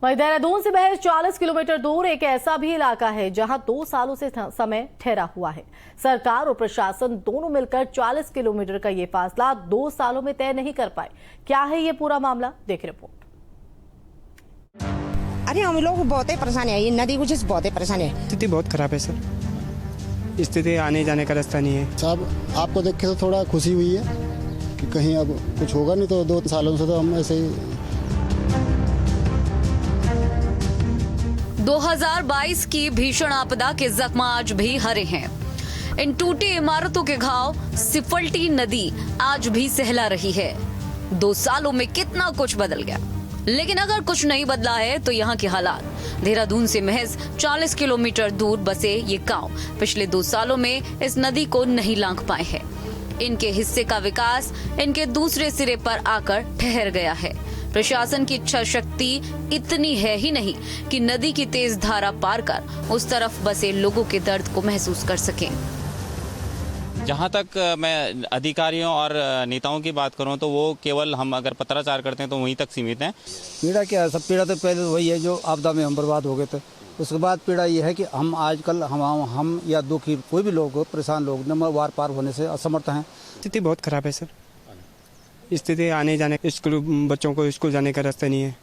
वहीं देहरादून से महज 40 किलोमीटर दूर एक ऐसा भी इलाका है जहां 2 सालों से समय ठहरा हुआ है। सरकार और प्रशासन दोनों मिलकर 40 किलोमीटर का ये फासला 2 सालों में तय नहीं कर पाए। क्या है ये पूरा मामला, देखिए रिपोर्ट। अरे हम लोग बहुत ही परेशान है, ये नदी कुछ बहुत ही परेशान है। स्थिति बहुत खराब है सर, स्थिति आने जाने का रास्ता नहीं है। साहब आपको देख के तो थोड़ा खुशी हुई है कि कहीं अब कुछ होगा, नहीं तो 2 सालों से तो हम ऐसे ही। 2022 की भीषण आपदा के जख्म आज भी हरे हैं। इन टूटी इमारतों के घाव सिफल्टी नदी आज भी सहला रही है। 2 सालों में कितना कुछ बदल गया, लेकिन अगर कुछ नहीं बदला है तो यहाँ के हालात। देहरादून से महज 40 किलोमीटर दूर बसे ये गांव पिछले 2 सालों में इस नदी को नहीं लांघ पाए हैं। इनके हिस्से का विकास इनके दूसरे सिरे पर आकर ठहर गया है। प्रशासन की इच्छा शक्ति इतनी है ही नहीं कि नदी की तेज धारा पार कर उस तरफ बसे लोगों के दर्द को महसूस कर सकें। जहाँ तक मैं अधिकारियों और नेताओं की बात करूँ तो वो केवल हम अगर पत्राचार करते हैं तो वहीं तक सीमित हैं। पीड़ा क्या है, सब पीड़ा तो पहले वही है जो आपदा में हम बर्बाद हो गए थे। उसके बाद पीड़ा ये है कि हम आजकल हम या दुखी कोई भी लोग परेशान लोग नंबर वार पार होने से असमर्थ हैं। स्थिति बहुत खराब है सर, स्थिति आने जाने स्कूल बच्चों को स्कूल जाने का रास्ता नहीं है,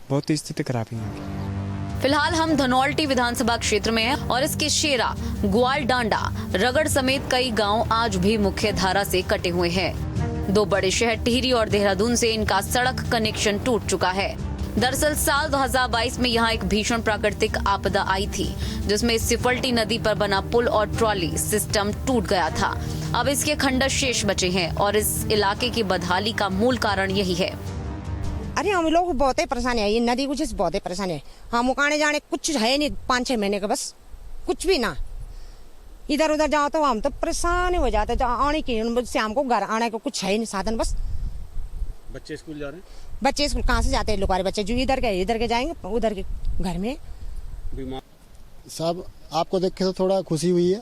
बहुत ही स्थिति खराब है यहाँ की। फिलहाल हम धनौल्टी विधानसभा क्षेत्र में हैं और इसके शेरा, ग्वाल डांडा, रगड़ समेत कई गांव आज भी मुख्य धारा से कटे हुए हैं। 2 बड़े शहर टिहरी और देहरादून से इनका सड़क कनेक्शन टूट चुका है। दरअसल साल 2022 में यहाँ एक भीषण प्राकृतिक आपदा आई थी, जिसमें सिफल्टी नदी पर बना पुल और ट्रॉली सिस्टम टूट गया था। अब इसके खंडर शेष बचे हैं और इस इलाके की बदहाली का मूल कारण यही है। अरे हम लोग बहुत ही परेशान है, ये नदी कुछ बहुत ही परेशान है। हम आने जाने कुछ है नहीं, 5-6 महीने का बस, कुछ भी ना। इधर उधर जाओ तो हम तो परेशान हो जाते। आने की शाम को घर आने को कुछ है नहीं साधन बस। बच्चे स्कूल जा रहे हैं? बच्चे स्कूल कहाँ से जाते हैं? लोग बच्चे जो इधर के जाएंगे उधर के घर में। साहब आपको देख के तो थोड़ा खुशी हुई है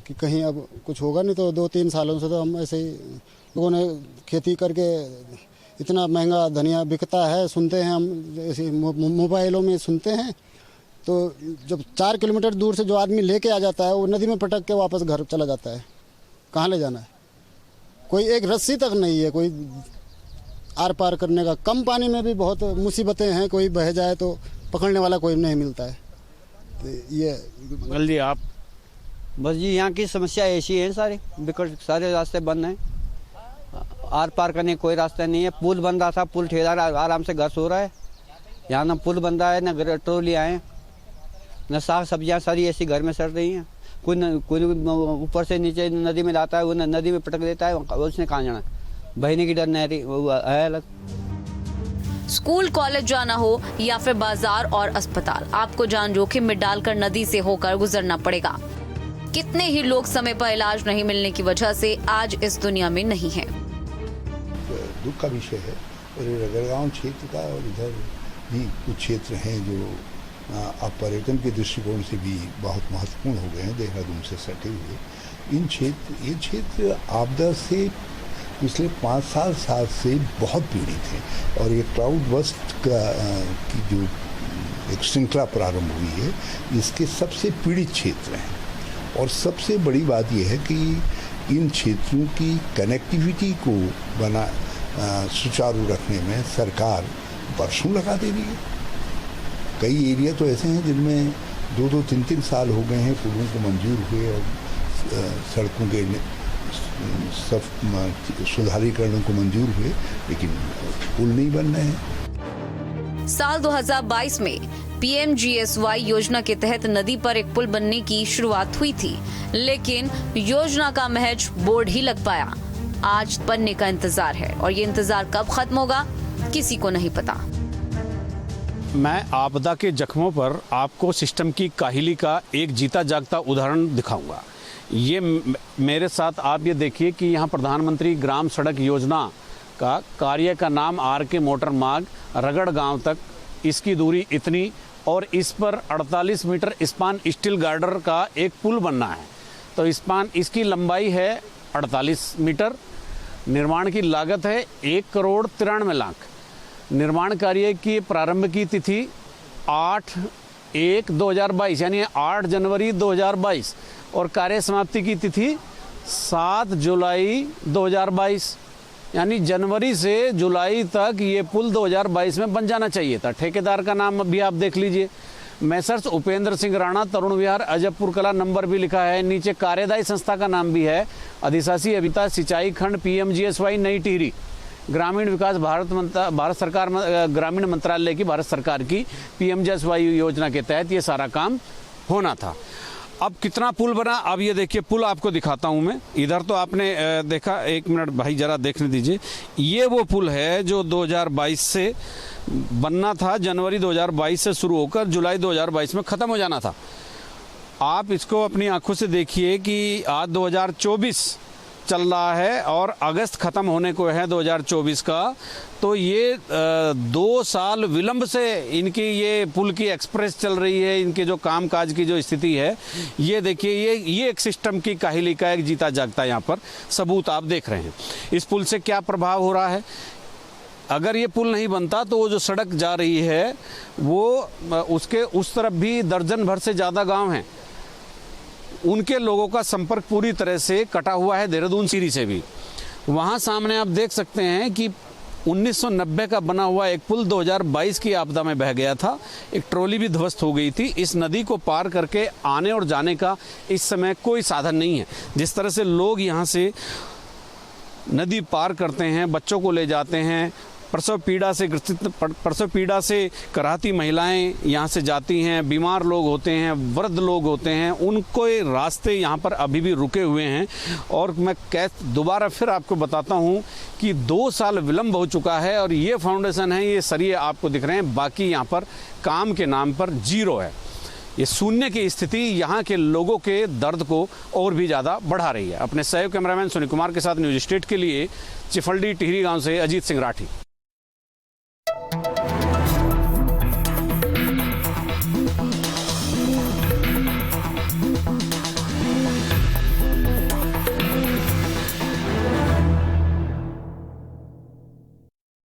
कि कहीं अब कुछ होगा, नहीं तो 2-3 सालों से तो हम ऐसे ही लोगों ने खेती करके इतना महंगा धनिया बिकता है, सुनते हैं हम ऐसे मोबाइलों में सुनते हैं। तो जब 4 किलोमीटर दूर से जो आदमी लेके आ जाता है वो नदी में पटक के वापस घर चला जाता है। कहाँ ले जाना है? कोई एक रस्सी तक नहीं है, कोई आर पार करने का। कम पानी में भी बहुत मुसीबतें हैं, कोई बह जाए तो पकड़ने वाला कोई नहीं मिलता है। तो ये मंगल जी आप बस जी यहाँ की समस्या ऐसी है, सारे रास्ते बंद हैं, आर पार करने कोई रास्ता नहीं है। पुल बन रहा था, पुल ठेकेदार आराम से घर सो रहा है। यहाँ ना पुल बन रहा है, न ट्रॉली आए, न साग सब्जियाँ सारी ऐसी घर में सड़ रही हैं। कोई ऊपर से नीचे नदी में लाता है, वो नदी में पटक देता है, उसने कहाँ जाना? बहने की डर नहीं रही, वो है अलग। स्कूल कॉलेज जाना हो या फिर बाजार और अस्पताल, आपको जान जोखिम में डालकर नदी से होकर गुजरना पड़ेगा। कितने ही लोग समय पर इलाज नहीं मिलने की वजह से आज इस दुनिया में नहीं है। दुख का विषय है। और रगड़गांव क्षेत्र का और इधर भी कुछ क्षेत्र हैं जो अब पर्यटन के दृष्टिकोण से भी बहुत महत्वपूर्ण हो गए हैं, देहरादून से सटे हुए। ये क्षेत्र आपदा से पिछले 5 साल से बहुत पीड़ित हैं और ये क्लाउड बस्ट की जो एक श्रृंखला प्रारंभ हुई है, इसके सबसे पीड़ित क्षेत्र हैं। और सबसे बड़ी बात यह है कि इन क्षेत्रों की कनेक्टिविटी को सुचारू रखने में सरकार वर्षों लगा दे रही है। कई एरिया तो ऐसे हैं जिनमें 2-2, 3-3 साल हो गए हैं पुलों को मंजूर हुए और सड़कों के सुधारीकरणों को मंजूर हुए, लेकिन पुल नहीं बन रहे हैं। साल 2022 में PMGSY योजना के तहत नदी पर एक पुल बनने की शुरुआत हुई थी, लेकिन योजना का महज बोर्ड ही लग पाया। आज बनने का इंतजार है और ये इंतजार कब खत्म होगा किसी को नहीं पता। मैं आपदा के जख्मों पर आपको सिस्टम की काहिली का एक जीता जागता उदाहरण दिखाऊंगा। ये मेरे साथ आप ये देखिए कि यहाँ प्रधानमंत्री ग्राम सड़क योजना का कार्य का नाम RK मोटर मार्ग रगड़ गांव तक, इसकी दूरी इतनी और इस पर 48 मीटर स्पान स्टील गार्डर का एक पुल बनना है। तो स्पान इसकी लंबाई है 48 मीटर, निर्माण की लागत है 1 करोड़ 93 लाख। निर्माण कार्य की प्रारंभ की तिथि 8/1/2022 यानी 8 जनवरी 2022 और कार्य समाप्ति की तिथि 7 जुलाई 2022 यानी जनवरी से जुलाई तक ये पुल 2022 में बन जाना चाहिए था। ठेकेदार का नाम भी आप देख लीजिए, मैसर्स उपेंद्र सिंह राणा, तरुण विहार, अजबपुर कला, नंबर भी लिखा है, नीचे कार्यदायी संस्था का नाम भी है, अधिशासी अभियंता सिंचाई खंड PMGSY नई टिहरी, ग्रामीण विकास भारत सरकार ग्रामीण मंत्रालय की भारत सरकार की PMGSY योजना के तहत ये सारा काम होना था। अब कितना पुल बना, अब ये देखिए पुल आपको दिखाता हूँ मैं। इधर तो आपने देखा, एक मिनट भाई जरा देखने दीजिए, ये वो पुल है जो 2022 से बनना था, जनवरी 2022 से शुरू होकर जुलाई 2022 में ख़त्म हो जाना था। आप इसको अपनी आंखों से देखिए कि आज 2024 चल रहा है और अगस्त ख़त्म होने को है 2024 का, तो ये 2 साल विलंब से इनकी ये पुल की एक्सप्रेस चल रही है। इनके जो कामकाज की जो स्थिति है, ये देखिए, ये एक सिस्टम की काहिली का एक जीता जागता यहाँ पर सबूत आप देख रहे हैं। इस पुल से क्या प्रभाव हो रहा है, अगर ये पुल नहीं बनता तो वो जो सड़क जा रही है वो उसके उस तरफ भी दर्जन भर से ज़्यादा गाँव हैं, उनके लोगों का संपर्क पूरी तरह से कटा हुआ है, देहरादून सीरी से भी। वहाँ सामने आप देख सकते हैं कि 1990 का बना हुआ एक पुल 2022 की आपदा में बह गया था, एक ट्रॉली भी ध्वस्त हो गई थी। इस नदी को पार करके आने और जाने का इस समय कोई साधन नहीं है। जिस तरह से लोग यहाँ से नदी पार करते हैं, बच्चों को ले जाते हैं, प्रसव पीड़ा से कराहती महिलाएं यहाँ से जाती हैं, बीमार लोग होते हैं, वृद्ध लोग होते हैं, उनको रास्ते यहाँ पर अभी भी रुके हुए हैं। और मैं दोबारा फिर आपको बताता हूँ कि 2 साल विलंब हो चुका है और ये फाउंडेशन है, ये सरिये आपको दिख रहे हैं, बाकी यहाँ पर काम के नाम पर जीरो है। ये शून्य की स्थिति यहाँ के लोगों के दर्द को और भी ज़्यादा बढ़ा रही है। अपने सहयोग कैमरामैन सुनील कुमार के साथ न्यूज़ स्टेट के लिए चिफलडी टिहरी गाँव से अजीत सिंह राठी।